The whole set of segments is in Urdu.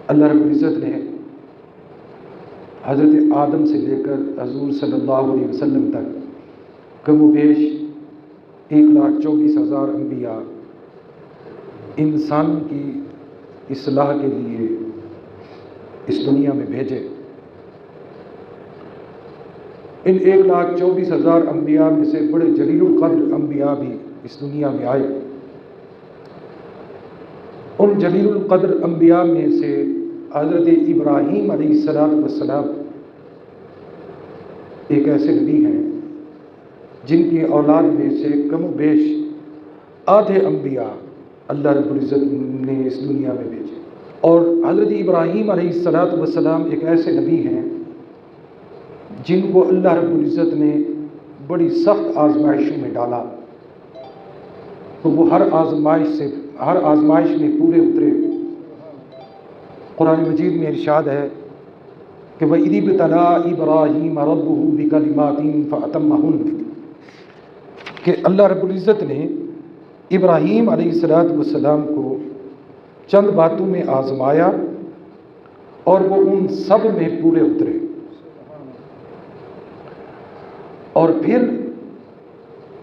اللہ رب العزت نے حضرت آدم سے لے کر حضور صلی اللہ علیہ وسلم تک کم و بیش 1,24,000 انبیاء انسان کی اصلاح کے لیے اس دنیا میں بھیجے۔ ان 1,24,000 انبیاء میں سے بڑے جلیل القدر انبیاء بھی اس دنیا میں آئے۔ ان جلیل القدر انبیاء میں سے حضرت ابراہیم علیہ السلام ایک ایسے نبی ہیں جن کی اولاد میں سے کم و بیش آدھے انبیاء اللہ رب العزت نے اس دنیا میں بھیجے۔ اور حضرت ابراہیم علیہ السلام ایک ایسے نبی ہیں جن کو اللہ رب العزت نے بڑی سخت آزمائشوں میں ڈالا، تو وہ ہر آزمائش میں پورے اترے۔ قرآن مجید میں ارشاد ہے کہ وَإِذِ ابْتَلَىٰ إِبْرَاهِيمَ رَبُّهُ بِكَلِمَاتٍ فَأَتَمَّهُنَّ کہ اللہ رب العزت نے ابراہیم علیہ السلام کو چند باتوں میں آزمایا اور وہ ان سب میں پورے اترے۔ اور پھر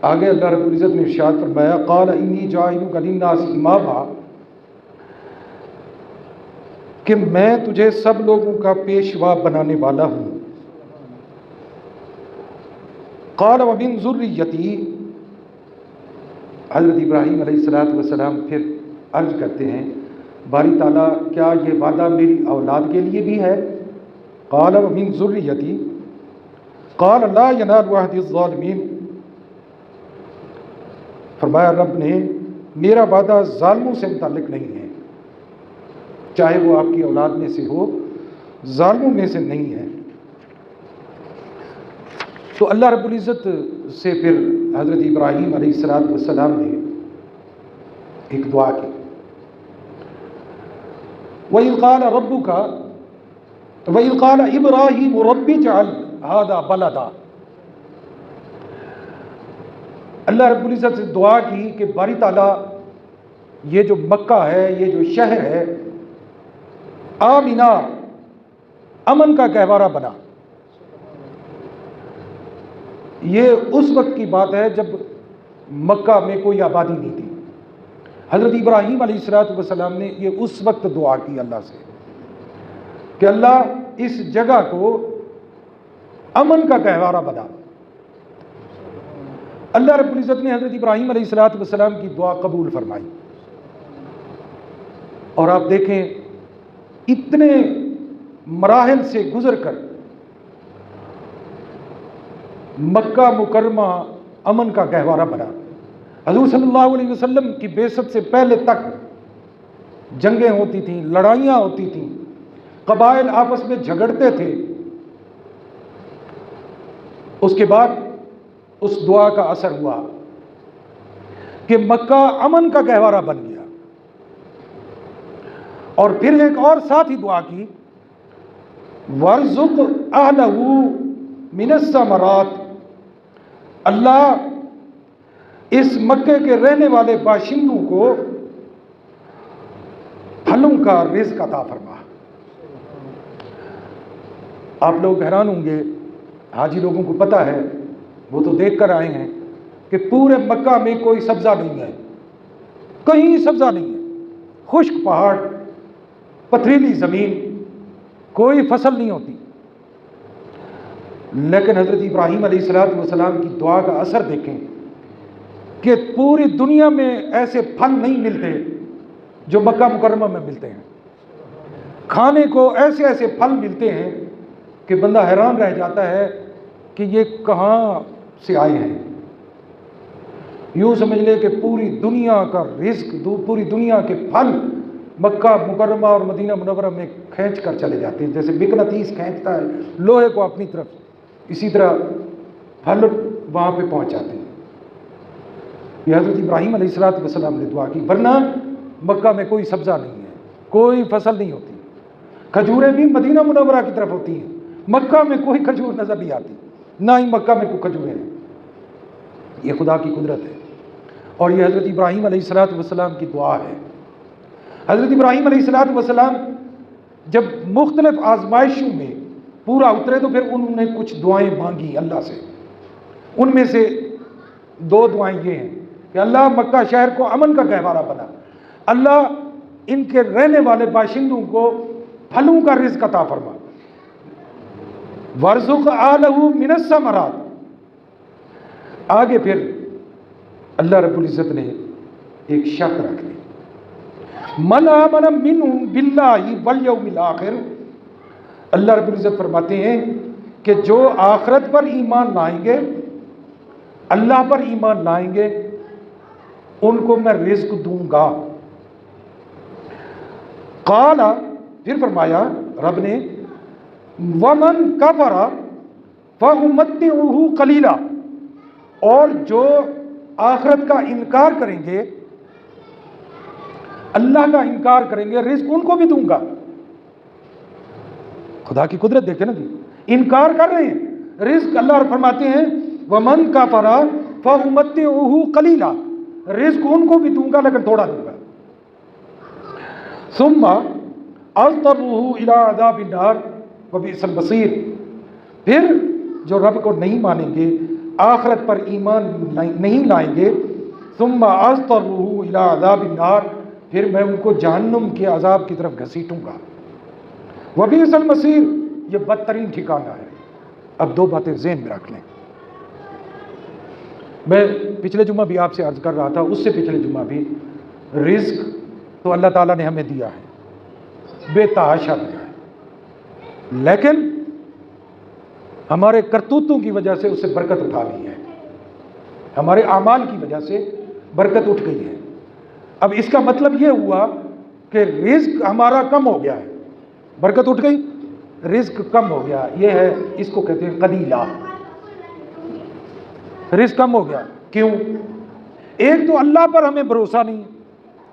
آگے اللہ رب العزت نے ارشاد فرمایا قال انی جاعلک للناس اماما کہ میں تجھے سب لوگوں کا پیشوا بنانے والا ہوں۔ قال ومن ذریتی حضرت ابراہیم علیہ السلام پھر عرض کرتے ہیں باری تعالیٰ کیا یہ وعدہ میری اولاد کے لیے بھی ہے؟ قال ومن ذریتی قال لا ینال عہد الظالمین فرمایا رب نے میرا وعدہ ظالموں سے متعلق نہیں ہے، چاہے وہ آپ کی اولاد میں سے ہو، ظالموں میں سے نہیں ہے۔ تو اللہ رب العزت سے پھر حضرت ابراہیم علیہ السلام نے ایک دعا کی وَإِذْ قَالَ رَبُّكَ وَإِذْ قَالَ إِبْرَاهِيمُ رَبِّ اجْعَلْ هَذَا بَلَدًا اللہ رب العزت سے دعا کی کہ باری تعالیٰ یہ جو مکہ ہے، یہ جو شہر ہے، آمنا امن کا گہوارہ بنا۔ یہ اس وقت کی بات ہے جب مکہ میں کوئی آبادی نہیں تھی۔ حضرت ابراہیم علیہ السلام نے یہ اس وقت دعا کی اللہ سے کہ اللہ اس جگہ کو امن کا گہوارہ بنا۔ اللہ رب العزت نے حضرت ابراہیم علیہ السلام کی دعا قبول فرمائی۔ اور آپ دیکھیں اتنے مراحل سے گزر کر مکہ مکرمہ امن کا گہوارہ بنا۔ حضور صلی اللہ علیہ وسلم کی بعثت سے پہلے تک جنگیں ہوتی تھیں، لڑائیاں ہوتی تھیں، قبائل آپس میں جھگڑتے تھے۔ اس کے بعد اس دعا کا اثر ہوا کہ مکہ امن کا گہوارہ بن گیا۔ اور پھر ایک اور ساتھ ہی دعا کی وَارْزُقْ أَهْلَهُ مِنَ الثَّمَرَاتِ اللہ اس مکے کے رہنے والے باشندوں کو پھلوں کا رزق عطا فرما۔ آپ لوگ حیران ہوں گے، حاجی لوگوں کو پتہ ہے، وہ تو دیکھ کر آئے ہیں کہ پورے مکہ میں کوئی سبزہ نہیں ہے، کہیں سبزہ نہیں ہے، خشک پہاڑ، پتھریلی زمین، کوئی فصل نہیں ہوتی۔ لیکن حضرت ابراہیم علیہ السلام کی دعا کا اثر دیکھیں کہ پوری دنیا میں ایسے پھل نہیں ملتے جو مکہ مکرمہ میں ملتے ہیں۔ کھانے کو ایسے ایسے پھل ملتے ہیں کہ بندہ حیران رہ جاتا ہے کہ یہ کہاں سے آئے ہیں۔ یوں سمجھ لے کہ پوری دنیا کا رزق، پوری دنیا کے پھل مکہ مکرمہ اور مدینہ منورہ میں کھینچ کر چلے جاتے ہیں، جیسے مقناطیس کھینچتا ہے لوہے کو اپنی طرف، اسی طرح پھل وہاں پہ پہنچ جاتے ہیں۔ یہ حضرت ابراہیم علیہ السلام نے دعا کی، ورنہ مکہ میں کوئی سبزہ نہیں ہے، کوئی فصل نہیں ہوتی۔ کھجوریں بھی مدینہ منورہ کی طرف ہوتی ہیں، مکہ میں کوئی کھجور نظر نہیں آتی، نہ ہی مکہ میں کوئی کھجوریں ہیں۔ یہ خدا کی قدرت ہے، اور یہ حضرت ابراہیم علیہ السلام کی دعا ہے۔ حضرت ابراہیم علیہ السلام جب مختلف آزمائشوں میں پورا اترے تو پھر انہوں نے کچھ دعائیں مانگی اللہ سے. ان میں سے 2 دعائیں یہ ہیں کہ اللہ مکہ شہر کو امن کا گہوارہ بنا، اللہ ان کے رہنے والے باشندوں کو پھلوں کا رزق عطا فرما، وارزق آلہ من الثمرات. آگے پھر اللہ رب العزت نے ایک شرط رکھ دی، من آمن منہم باللہ والیوم الآخر. اللہ رب العزت فرماتے ہیں کہ جو آخرت پر ایمان لائیں گے، اللہ پر ایمان لائیں گے، ان کو میں رزق دوں گا. قال، پھر فرمایا رب نے، ومن کفر فأمتعہ قلیلا، اور جو آخرت کا انکار کریں گے، اللہ کا انکار کریں گے، رزق ان کو بھی دوں گا. خدا کی قدرت دیکھیں نا جی، انکار کر رہے ہیں، رزق اللہ فرماتے ہیں ومن کفر فأمتعہ قلیلا، رزق ان کو بھی دوں گا لیکن تھوڑا دوں گا. ثم اضطرہ الی عذاب النار وبئس المصیر. پھر جو رب کو نہیں مانیں گے، آخرت پر ایمان نہیں لائیں گے، ثم اضطرہ الی عذاب النار، پھر میں ان کو جہنم کے عذاب کی طرف گھسیٹوں گا. وبئس المصیر، یہ بدترین ٹھکانہ ہے. اب 2 باتیں ذہن میں رکھ لیں. میں پچھلے جمعہ بھی آپ سے عرض کر رہا تھا، اس سے پچھلے جمعہ بھی، رزق تو اللہ تعالیٰ نے ہمیں دیا ہے، بے تحاشا دیا ہے، لیکن ہمارے کرتوتوں کی وجہ سے اس سے برکت اٹھا لی ہے، ہمارے اعمال کی وجہ سے برکت اٹھ گئی ہے. اب اس کا مطلب یہ ہوا کہ رزق ہمارا کم ہو گیا ہے، برکت اٹھ گئی، رزق کم ہو گیا. یہ ہے، اس کو کہتے ہیں قلیلہ. رزق کم ہو گیا، کیوں؟ ایک تو اللہ پر ہمیں بھروسہ نہیں ہے،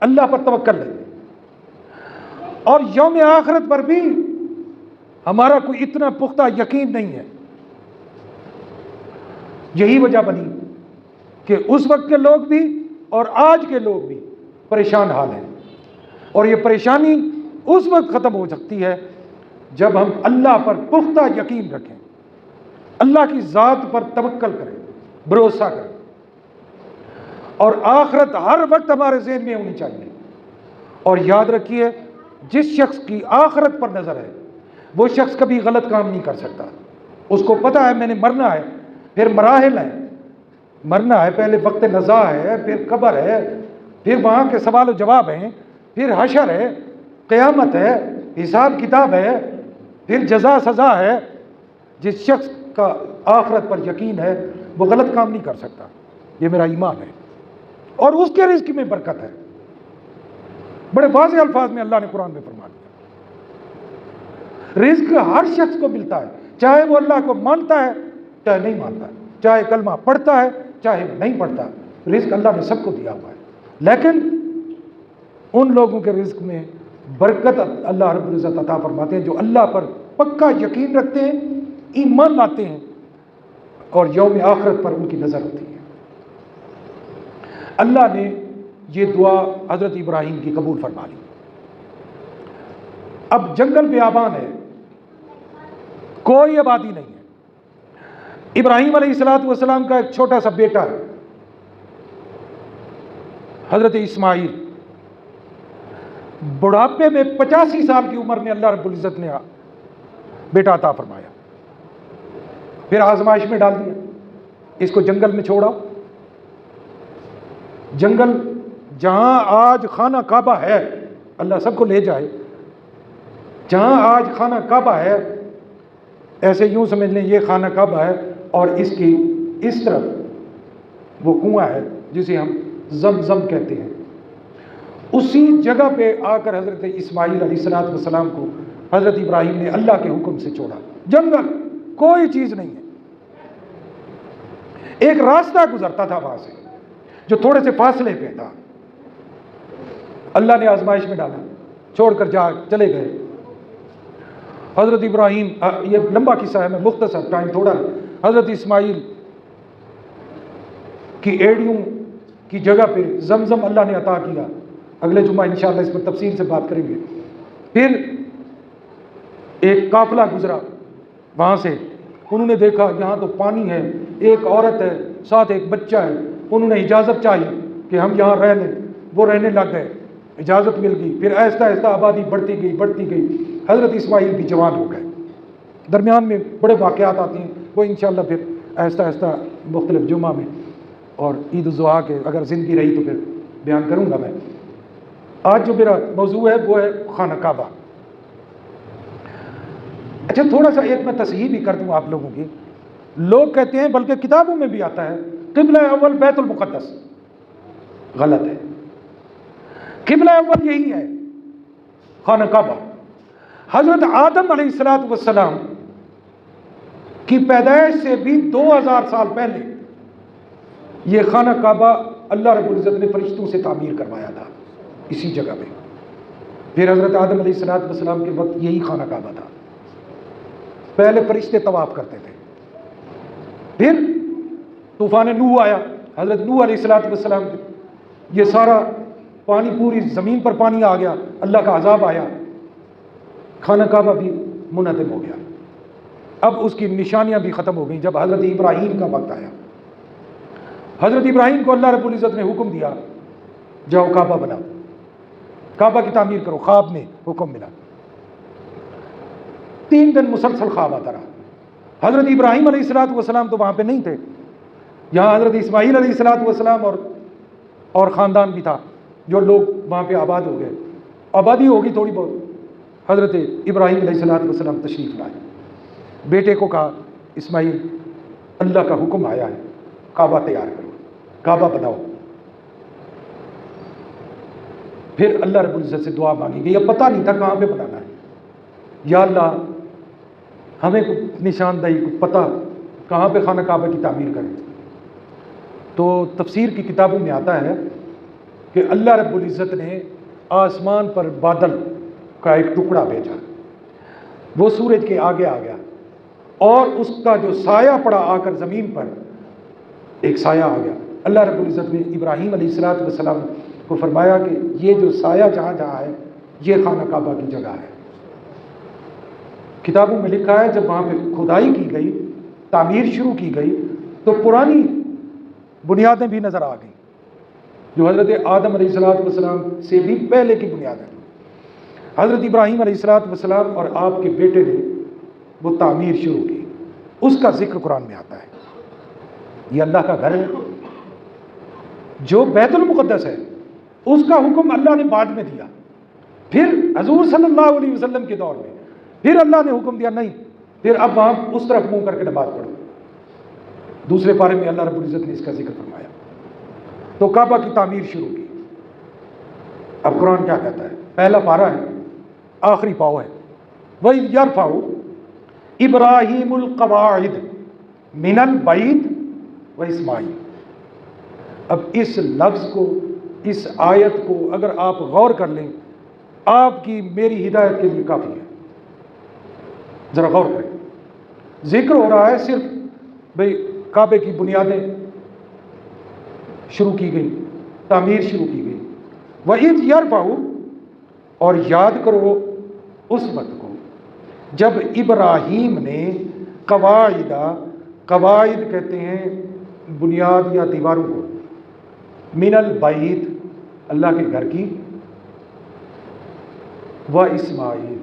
اللہ پر توکل نہیں، اور یوم آخرت پر بھی ہمارا کوئی اتنا پختہ یقین نہیں ہے. یہی وجہ بنی کہ اس وقت کے لوگ بھی اور آج کے لوگ بھی پریشان حال ہیں. اور یہ پریشانی اس وقت ختم ہو سکتی ہے جب ہم اللہ پر پختہ یقین رکھیں، اللہ کی ذات پر توکل کریں، بھروسہ کریں، اور آخرت ہر وقت ہمارے ذہن میں ہونی چاہیے. اور یاد رکھیے، جس شخص کی آخرت پر نظر ہے وہ شخص کبھی غلط کام نہیں کر سکتا. اس کو پتہ ہے میں نے مرنا ہے، پھر مراحل ہیں، مرنا ہے، پہلے وقت نزاع ہے، پھر قبر ہے، پھر وہاں کے سوال و جواب ہیں، پھر حشر ہے، قیامت ہے، حساب کتاب ہے، پھر جزا سزا ہے. جس شخص کا آخرت پر یقین ہے وہ غلط کام نہیں کر سکتا. یہ میرا ایمان ہے، اور اس کے رزق میں برکت ہے. بڑے واضح الفاظ میں اللہ نے قرآن میں فرما دیا. رزق ہر شخص کو ملتا ہے، چاہے وہ اللہ کو مانتا ہے چاہے نہیں مانتا ہے، چاہے کلمہ پڑھتا ہے چاہے نہیں پڑھتا. رزق اللہ نے سب کو دیا ہوا ہے، لیکن ان لوگوں کے رزق میں برکت اللہ رب العزت عطا فرماتے ہیں جو اللہ پر پکا یقین رکھتے ہیں، ایمان لاتے ہیں، اور یوم آخرت پر ان کی نظر ہوتی ہے. اللہ نے یہ دعا حضرت ابراہیم کی قبول فرما لی. اب جنگل بیابان ہے، کوئی آبادی نہیں ہے. ابراہیم علیہ السلام کا ایک چھوٹا سا بیٹا ہے، حضرت اسماعیل. بڑھاپے میں 85 سال کی عمر میں اللہ رب العزت نے بیٹا عطا فرمایا، پھر آزمائش میں ڈال دیا. اس کو جنگل میں چھوڑا. جنگل جہاں آج خانہ کعبہ ہے، اللہ سب کو لے جائے، جہاں آج خانہ کعبہ ہے، ایسے یوں سمجھ لیں یہ خانہ کعبہ ہے، اور اس کی اس طرف وہ کنواں ہے جسے ہم زمزم کہتے ہیں. اسی جگہ پہ آ کر حضرت اسماعیل علیہ السلام کو حضرت ابراہیم نے اللہ کے حکم سے چھوڑا. جنگل، کوئی چیز نہیں ہے. ایک راستہ گزرتا تھا وہاں سے جو تھوڑے سے فاصلے پہ تھا. اللہ نے آزمائش میں ڈالا، چھوڑ کر چلے گئے. حضرت ابراہیم، یہ لمبا قصہ ہے، میں مختصر، ٹائم تھوڑا ہے. حضرت اسماعیل کی ایڑیوں کی جگہ پہ زمزم اللہ نے عطا کیا. اگلے جمعہ انشاءاللہ اس پر تفصیل سے بات کریں گے. پھر ایک قافلہ گزرا وہاں سے، انہوں نے دیکھا یہاں تو پانی ہے، ایک عورت ہے، ساتھ ایک بچہ ہے، انہوں نے اجازت چاہی کہ ہم یہاں رہ لیں، وہ رہنے لگ گئے، اجازت مل گئی، پھر آہستہ آہستہ آبادی بڑھتی گئی، حضرت اسماعیل بھی جوان ہو گئے۔ درمیان میں بڑے واقعات آتے ہیں، وہ انشاءاللہ پھر آہستہ آہستہ مختلف جمعہ میں اور عید الضحیٰ کے اگر زندگی رہی تو پھر بیان کروں گا میں۔ آج جو میرا موضوع ہے وہ ہے خانہ کعبہ۔ اچھا تھوڑا سا ایک میں تصحیح بھی کر دوں آپ لوگوں کی، لوگ کہتے ہیں بلکہ کتابوں میں بھی آتا ہے قبلہ اول بیت المقدس، غلط ہے۔ قبلہ اول یہی ہے، خانہ کعبہ۔ حضرت آدم علیہ السلام کی پیدائش سے بھی 2000 سال پہلے یہ خانہ کعبہ اللہ رب العزت نے فرشتوں سے تعمیر کروایا تھا اسی جگہ پہ۔ پھر حضرت آدم علیہ السلام کے وقت یہی خانہ کعبہ تھا، پہلے فرشتے طواف کرتے تھے۔ پھر طوفان نوح آیا، حضرت نوح علیہ السلام یہ سارا پانی، پوری زمین پر پانی آ گیا، اللہ کا عذاب آیا، خانہ کعبہ بھی منہدم ہو گیا۔ اب اس کی نشانیاں بھی ختم ہو گئیں۔ جب حضرت ابراہیم کا وقت آیا، حضرت ابراہیم کو اللہ رب العزت نے حکم دیا جاؤ کعبہ بناؤ، کعبہ کی تعمیر کرو، خواب میں حکم ملا۔ 3 دن مسلسل خواب آتا رہا۔ حضرت ابراہیم علیہ السلام تو وہاں پہ نہیں تھے، یہاں حضرت اسماعیل علیہ السلام اور خاندان بھی تھا، جو لوگ وہاں پہ آباد ہو گئے، آبادی ہوگی تھوڑی بہت۔ حضرت ابراہیم علیہ السلام تشریف لائے، بیٹے کو کہا اسماعیل اللہ کا حکم آیا ہے، کعبہ تیار کرو، کعبہ بناؤ۔ پھر اللہ رب العزت سے دعا مانگی گئی، اب پتہ نہیں تھا کہاں پہ بنانا ہے، یا اللہ ہمیں کوئی نشاندہی، کوئی پتہ کہاں پہ خانہ کعبہ کی تعمیر کریں۔ تو تفسیر کی کتابوں میں آتا ہے کہ اللہ رب العزت نے آسمان پر بادل کا ایک ٹکڑا بھیجا، وہ سورج کے آگے آ گیا، اور اس کا جو سایہ پڑا آ کر زمین پر، ایک سایہ آ گیا۔ اللہ رب العزت نے ابراہیم علیہ السلام کو فرمایا کہ یہ جو سایہ جہاں جہاں ہے یہ خانہ کعبہ کی جگہ ہے۔ کتابوں میں لکھا ہے جب وہاں پہ کھدائی کی گئی، تعمیر شروع کی گئی، تو پرانی بنیادیں بھی نظر آ گئیں جو حضرت آدم علیہ السلام سے بھی پہلے کی بنیادیں۔ حضرت ابراہیم علیہ السلام اور آپ کے بیٹے نے وہ تعمیر شروع کی، اس کا ذکر قرآن میں آتا ہے۔ یہ اللہ کا گھر ہے، جو بیت المقدس ہے اس کا حکم اللہ نے بعد میں دیا، پھر حضور صلی اللہ علیہ وسلم کے دور میں پھر اللہ نے حکم دیا نہیں، پھر اب وہاں اس طرف منہ کر کے نماز پڑھو۔ دوسرے پارے میں اللہ رب العزت نے اس کا ذکر فرمایا، تو کعبہ کی تعمیر شروع کی۔ اب قرآن کیا کہتا ہے؟ پہلا پارہ ہے، آخری پاؤ ہے، وَإِذْ يَرْفَعُ إِبْرَاهِيمُ الْقَوَاعِدَ مِنَ الْبَيْتِ وَإِسْمَاعِيلُ۔ اب اس لفظ کو، اس آیت کو اگر آپ غور کر لیں، آپ کی میری ہدایت کے لیے کافی ہے۔ ذرا غور کریں، ذکر ہو رہا ہے صرف بھئی کعبے کی بنیادیں شروع کی گئی، تعمیر شروع کی گئی۔ وَإِذْ يَرْفَعُ، اور یاد کرو اس وقت کو جب ابراہیم نے قواعد کہتے ہیں بنیاد یا دیواروں کو، من البیت اللہ کے گھر کی، و اسماعیل،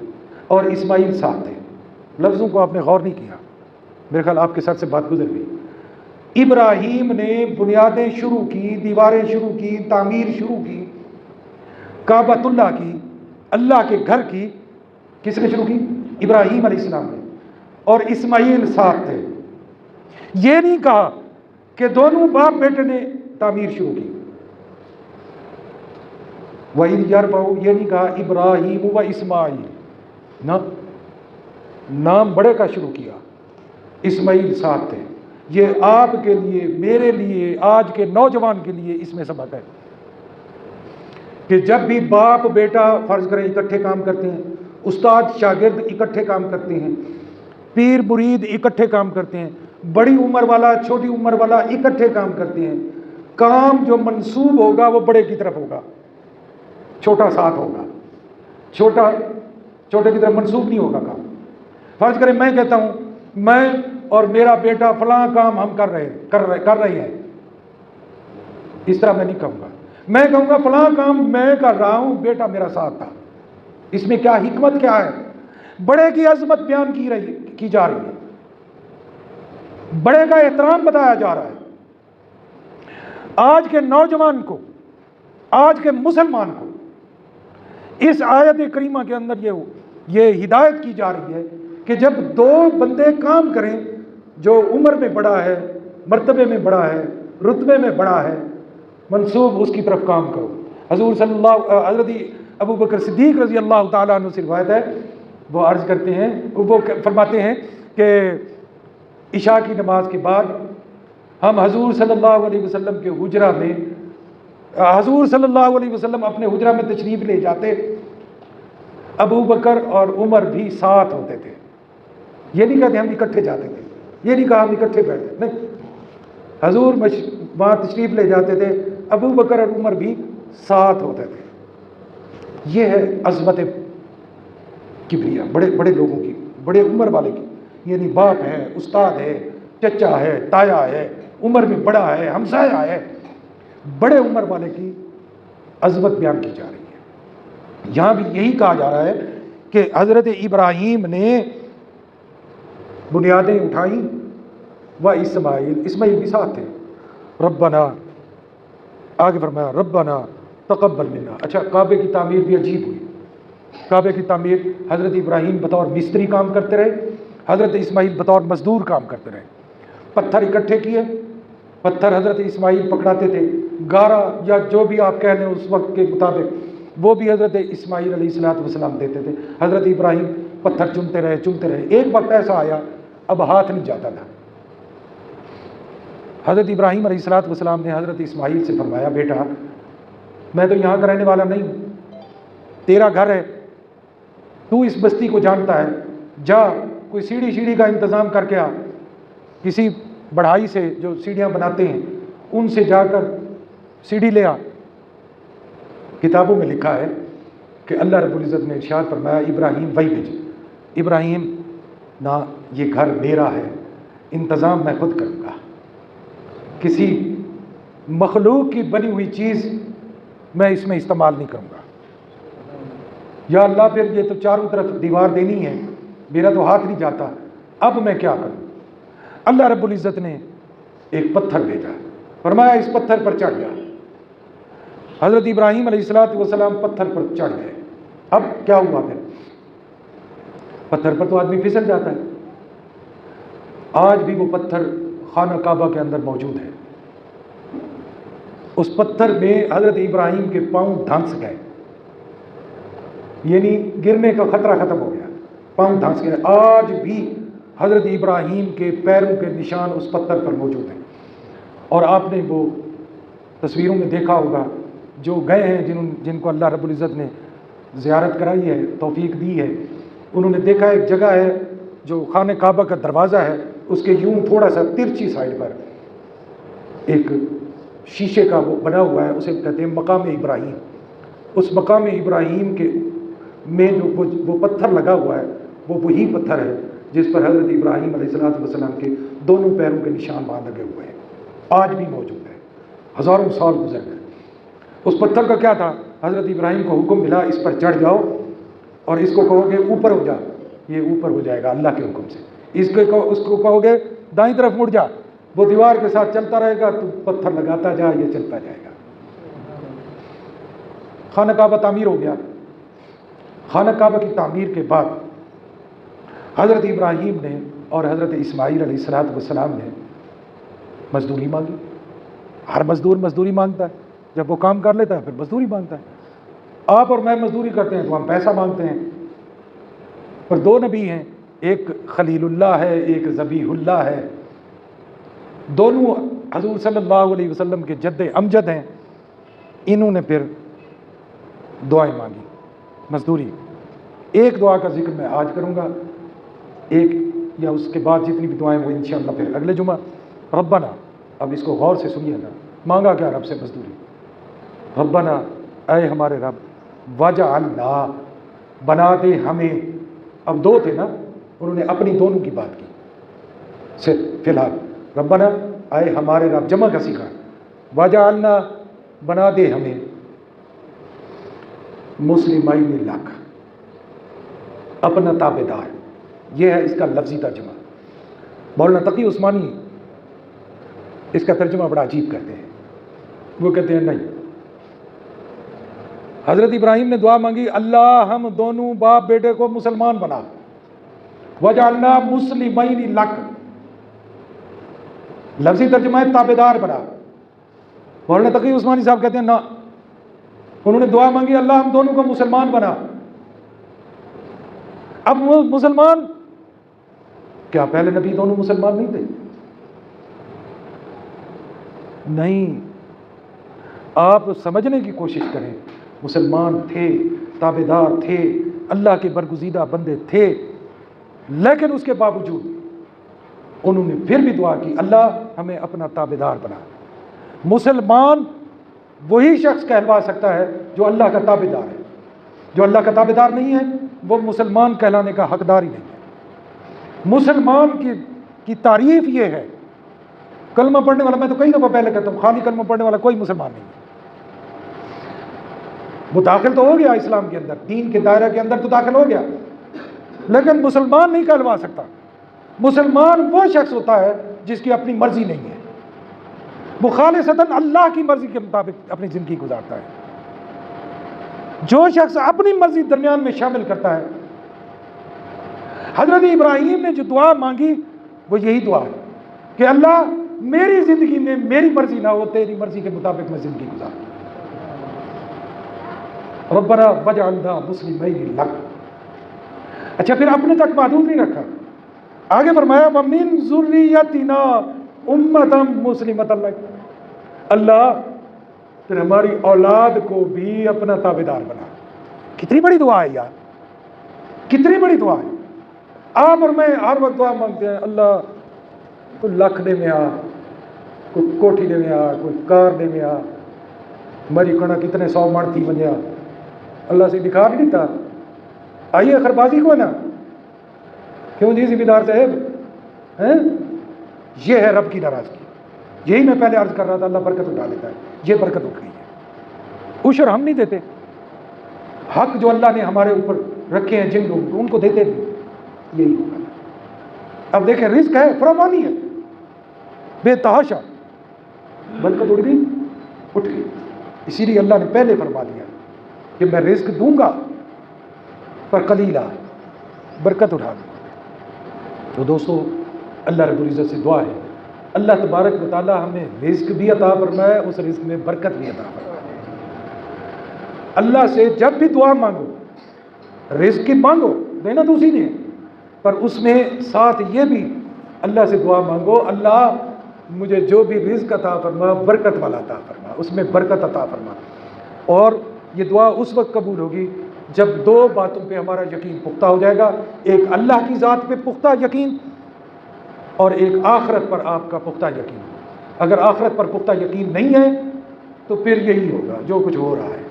اور اسماعیل ساتھ تھے۔ لفظوں کو آپ نے غور نہیں کیا، میرے خیال آپ کے ساتھ سے بات گزر گئی۔ ابراہیم نے بنیادیں شروع کی، دیواریں شروع کی، تعمیر شروع کی، کعبۃ اللہ کی، اللہ کے گھر کی، کس نے شروع کی؟ ابراہیم علیہ السلام نے، اور اسماعیل ساتھ تھے۔ یہ نہیں کہا کہ دونوں باپ بیٹے نے تعمیر شروع کی۔ وَإِذْ يَرْفَعُ، یہ نہیں کہا ابراہیم و اسماعیل، نہ، نام بڑے کا شروع کیا، اسماعیل ساتھ تھے۔ یہ آپ کے لیے، میرے لیے، آج کے نوجوان کے لیے اس میں سبق ہے کہ جب بھی باپ بیٹا فرض کریں اکٹھے کام کرتے ہیں، استاد شاگرد اکٹھے کام کرتے ہیں، پیر مرید اکٹھے کام کرتے ہیں، بڑی عمر والا چھوٹی عمر والا اکٹھے کام کرتے ہیں، کام جو منسوب ہوگا وہ بڑے کی طرف ہوگا، چھوٹا ساتھ ہوگا، چھوٹے کی طرف منسوب نہیں ہوگا کام۔ فرض کریں میں کہتا ہوں میں اور میرا بیٹا فلاں کام ہم کر رہے ہیں، اس طرح میں نہیں کہوں گا، میں کہوں گا فلاں کام میں کر رہا ہوں، بیٹا میرا ساتھ تھا۔ اس میں کیا حکمت کیا ہے؟ بڑے کی عظمت بیان کی جا رہی ہے، بڑے کا احترام بتایا جا رہا ہے۔ آج کے نوجوان کو، آج کے مسلمان کو اس آیت کریمہ کے اندر یہ ہدایت کی جا رہی ہے کہ جب دو بندے کام کریں، جو عمر میں بڑا ہے، مرتبے میں بڑا ہے، رتبے میں بڑا ہے، منسوب اس کی طرف کام کرو۔ حضرت ابو بکر صدیق رضی اللہ تعالیٰ عنہ سے روایت ہے، وہ عرض کرتے ہیں، وہ فرماتے ہیں کہ عشاء کی نماز کے بعد ہم حضور صلی اللہ علیہ وسلم کے حجرہ میں، حضور صلی اللہ علیہ وسلم اپنے حجرہ میں تشریف لے جاتے، ابو بکر اور عمر بھی ساتھ ہوتے تھے۔ یہ نہیں کہتے ہم اکٹھے جاتے تھے، یہ نہیں کہا ہم اکٹھے بیٹھتے، نہیں، حضور وہاں تشریف لے جاتے تھے، ابو بکر اور عمر بھی ساتھ ہوتے تھے۔ یہ ہے عظمت کبریا بڑے بڑے لوگوں کی، بڑے عمر والے کی، یعنی باپ ہے، استاد ہے، چچا ہے، تایا ہے، عمر میں بڑا ہے، ہمسایہ ہے، بڑے عمر والے کی عظمت بیان کی جا رہی ہے۔ یہاں بھی یہی کہا جا رہا ہے کہ حضرت ابراہیم نے بنیادیں اٹھائیں، و اسماعیل بھی ساتھ تھے۔ ربنا، آگے فرمایا ربنا تقبل منا۔ اچھا، کعبے کی تعمیر بھی عجیب ہوئی۔ کعبے کی تعمیر حضرت ابراہیم بطور مستری کام کرتے رہے، حضرت اسماعیل بطور مزدور کام کرتے رہے۔ پتھر اکٹھے کیے، پتھر حضرت اسماعیل پکڑاتے تھے، گارا یا جو بھی آپ کہہ لیں اس وقت کے مطابق، وہ بھی حضرت اسماعیل علیہ السلام دیتے تھے۔ حضرت ابراہیم پتھر چنتے رہے۔ ایک وقت ایسا آیا اب ہاتھ نہیں جاتا تھا۔ حضرت ابراہیم علیہ السلام نے حضرت اسماعیل سے فرمایا، بیٹا میں تو یہاں کا رہنے والا نہیں ہوں، تیرا گھر ہے، تو اس بستی کو جانتا ہے، جا کوئی سیڑھی کا انتظام کر کے آ، کسی بڑھائی سے جو سیڑھیاں بناتے ہیں ان سے جا کر سیڑھی لے آ۔ کتابوں میں لکھا ہے کہ اللہ رب العزت نے ارشاد فرمایا ابراہیم وہی بھیج، ابراہیم نہ، یہ گھر میرا ہے، انتظام میں خود کروں گا، کسی مخلوق کی بنی ہوئی چیز میں اس میں استعمال نہیں کروں گا۔ یا اللہ پھر یہ تو چاروں طرف دیوار دینی ہے، میرا تو ہاتھ نہیں جاتا، اب میں کیا کروں؟ اللہ رب العزت نے ایک پتھر بھیجا، فرمایا اس پتھر پر چڑھ جا۔ حضرت ابراہیم علیہ السلام پتھر پر چڑھ گئے۔ اب کیا ہوا پھر؟ پتھر پر تو آدمی پھسل جاتا ہے۔ آج بھی وہ پتھر خانہ کعبہ کے اندر موجود ہے۔ اس پتھر میں حضرت ابراہیم کے پاؤں دھنس گئے، یعنی گرنے کا خطرہ ختم ہو گیا، پاؤں دھنس گئے۔ آج بھی حضرت ابراہیم کے پیروں کے نشان اس پتھر پر موجود ہیں۔ اور آپ نے وہ تصویروں میں دیکھا ہوگا، جو گئے ہیں، جن کو اللہ رب العزت نے زیارت کرائی ہے، توفیق دی ہے، انہوں نے دیکھا ایک جگہ ہے جو خانہ کعبہ کا دروازہ ہے، اس کے یوں تھوڑا سا ترچھی سائڈ پر ایک شیشے کا وہ بنا ہوا ہے، اسے کہتے ہیں مقام ابراہیم۔ اس مقام ابراہیم کے میں جو وہ پتھر لگا ہوا ہے، وہ وہی پتھر ہے جس پر حضرت ابراہیم علیہ السلام کے دونوں پیروں کے نشان وہاں لگے ہوئے ہیں، آج بھی موجود ہے، ہزاروں سال گزر گئے۔ اس پتھر کا کیا تھا؟ حضرت ابراہیم کو حکم ملا اس پر چڑھ جاؤ اور اس کو کہو گے اوپر ہو جا، یہ اوپر ہو جائے گا اللہ کے حکم سے۔ اس کو کہو گے دائیں طرف مڑ جا، وہ دیوار کے ساتھ چلتا رہے گا، تو پتھر لگاتا جا، یہ چلتا جائے گا۔ خانہ کعبہ تعمیر ہو گیا۔ خانہ کعبہ کی تعمیر کے بعد حضرت ابراہیم نے اور حضرت اسماعیل علیہ السلام نے مزدوری مانگی۔ ہر مزدور مزدوری مانگتا ہے، جب وہ کام کر لیتا ہے پھر مزدوری مانگتا ہے۔ آپ اور میں مزدوری کرتے ہیں تو ہم پیسہ مانگتے ہیں۔ پر دو نبی ہیں، ایک خلیل اللہ ہے، ایک ذبیح اللہ ہے، دونوں حضور صلی اللہ علیہ وسلم کے جد امجد ہیں۔ انہوں نے پھر دعائیں مانگی، مزدوری۔ ایک دعا کا ذکر میں آج کروں گا، ایک یا اس کے بعد جتنی بھی دعائیں وہ انشاءاللہ پھر اگلے جمعہ۔ ربنا، اب اس کو غور سے سنیے گا، مانگا کیا رب سے مزدوری؟ ربنا، اے ہمارے رب، وجعلنا، بنا دے ہمیں۔ اب دو تھے نا، انہوں نے اپنی دونوں کی بات کی صرف فی الحال ربنا آئے ہمارے رب جمع کا سیکھا وجعلنا بنا دے ہمیں مسلمین لک اپنا تابع دار. یہ ہے اس کا لفظی ترجمہ. مولانا تقی عثمانی اس کا ترجمہ بڑا عجیب کرتے ہیں. وہ کہتے ہیں نہیں, حضرت ابراہیم نے دعا مانگی اللہ ہم دونوں باپ بیٹے کو مسلمان بنا, وجعلنا مسلمین لک, لفظی ترجمہ ہے تابع دار بنا. مولانا تقی عثمانی صاحب کہتے ہیں نا, انہوں نے دعا مانگی اللہ ہم دونوں کو مسلمان بنا. اب وہ مسلمان, کیا پہلے نبی دونوں مسلمان نہیں تھے؟ نہیں, آپ سمجھنے کی کوشش کریں. مسلمان تھے, تابع دار تھے, اللہ کے برگزیدہ بندے تھے, لیکن اس کے باوجود انہوں نے پھر بھی دعا کی اللہ ہمیں اپنا تابع دار بنا. مسلمان وہی شخص کہلوا سکتا ہے جو اللہ کا تابع دار ہے. جو اللہ کا تابع دار نہیں ہے وہ مسلمان کہلانے کا حقدار ہی نہیں ہے. مسلمان کی تعریف یہ ہے, کلمہ پڑھنے والا, میں تو کئی دفعہ پہلے کہتا ہوں خالی کلمہ پڑھنے والا کوئی مسلمان نہیں ہے. وہ داخل تو ہو گیا اسلام کے اندر, دین کے دائرہ کے اندر تو داخل ہو گیا, لیکن مسلمان نہیں کہلوا سکتا. مسلمان وہ شخص ہوتا ہے جس کی اپنی مرضی نہیں ہے, وہ خالصتاً اللہ کی مرضی کے مطابق اپنی زندگی گزارتا ہے. جو شخص اپنی مرضی درمیان میں شامل کرتا ہے, حضرت ابراہیم نے جو دعا مانگی وہ یہی دعا ہے کہ اللہ میری زندگی میں میری مرضی نہ ہو, تیری مرضی کے مطابق میں زندگی گزاروں. ربنا وجعلنا مسلمین لک. اچھا, پھر اپنے تک محدود نہیں رکھا, آگے فرمایا ومن ذریتنا امۃ مسلمۃ لک, اللہ پھر ہماری اولاد کو بھی اپنا تابع دار بنا. کتنی بڑی دعا ہے یار, کتنی بڑی دعا ہے. آپ اور میں ہر وقت دعا مانگتے ہیں اللہ کوئی لکھ دے میں آ, کوئی کوٹھی دے میں آ, کوئی کار دے میں آ, مری کھڑا کتنے 100 مڑ تھی ونجا, اللہ سے دکھا بھی دیتا. آئیے خربازی کو نا, کیوں جی ذمہ دار صاحب ہیں, یہ ہے رب کی ناراضگی. یہی میں پہلے عرض کر رہا تھا, اللہ برکت اٹھا لیتا ہے, یہ برکت اٹھ گئی ہے. عشر ہم نہیں دیتے, حق جو اللہ نے ہمارے اوپر رکھے ہیں جن لوگ ان کو دیتے بھی, یہی ہوگا. اب دیکھیں رزق ہے, فراوانی ہے, بے تحاشا, برکت اٹھ گئی, اٹھ گئی. اسی لیے اللہ نے پہلے فرما دیا کہ میں رزق دوں گا پر قلیلا, برکت اٹھا دوں. تو دوستو اللہ رب العزت سے دعا ہے اللہ تبارک و تعالی ہمیں رزق بھی عطا فرمائے, اس رزق میں برکت بھی عطا فرمائے. اللہ سے جب بھی دعا مانگو, رزق کی مانگو, دینا تو اسی نے ہے, پر اس میں ساتھ یہ بھی اللہ سے دعا مانگو اللہ مجھے جو بھی رزق عطا فرما برکت والا عطا فرما, اس میں برکت عطا فرما. اور یہ دعا اس وقت قبول ہوگی جب 2 باتوں پہ ہمارا یقین پختہ ہو جائے گا, ایک اللہ کی ذات پہ پختہ یقین اور ایک آخرت پر آپ کا پختہ یقین. اگر آخرت پر پختہ یقین نہیں ہے تو پھر یہی ہوگا جو کچھ ہو رہا ہے,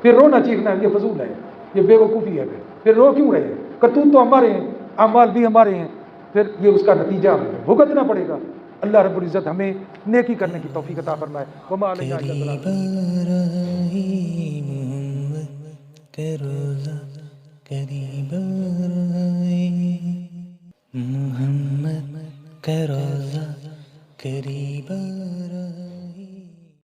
پھر رونا چیخنا ہے, یہ فضول ہے, یہ بے وقوفی ہے. پھر رو کیوں رہے ہیں, کرتوت تو ہمارے ہیں, اعمال بھی ہمارے ہیں, پھر یہ اس کا نتیجہ ہمیں بھگتنا پڑے گا. اللہ رب العزت ہمیں نیکی کرنے کی توفیق عطا فرمائے. وما علینا الا محمد کا روزہ قریب آ رہا ہے.